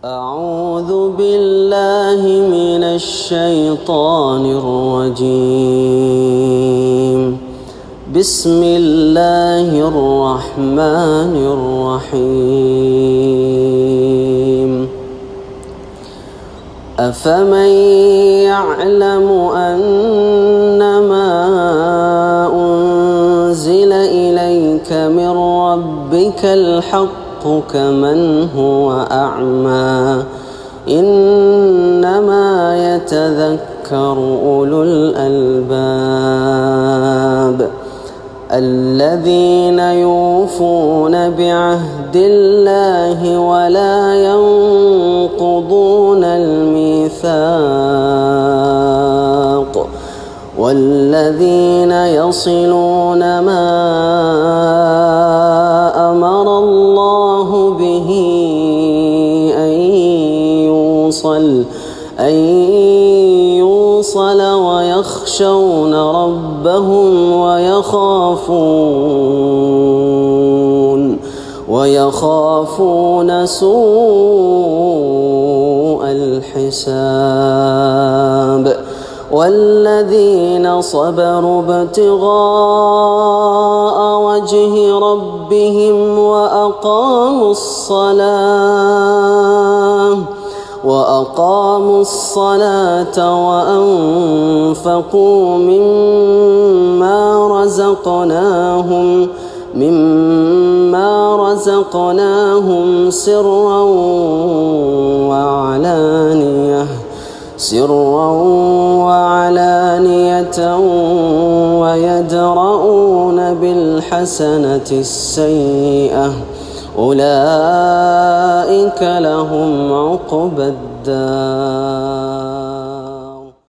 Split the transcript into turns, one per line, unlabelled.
أعوذ بالله من الشيطان الرجيم. بسم الله الرحمن الرحيم. أفمن يعلم أنما أنزل إليك من ربك الحق كمن هو أعمى إنما يتذكر أولو الألباب الذين يوفون بعهد الله ولا ينقضون الميثاق والذين يصلون ما أمر الله به أن يوصل ويخشون ربهم ويخافون سوء الحساب والذين صبروا ابتغاء وجه ربهم وأقاموا الصلاة وأنفقوا مما رزقناهم سرا وعلانية ويدرؤون بالحسنة السيئة أولئك لهم عقبى الدار.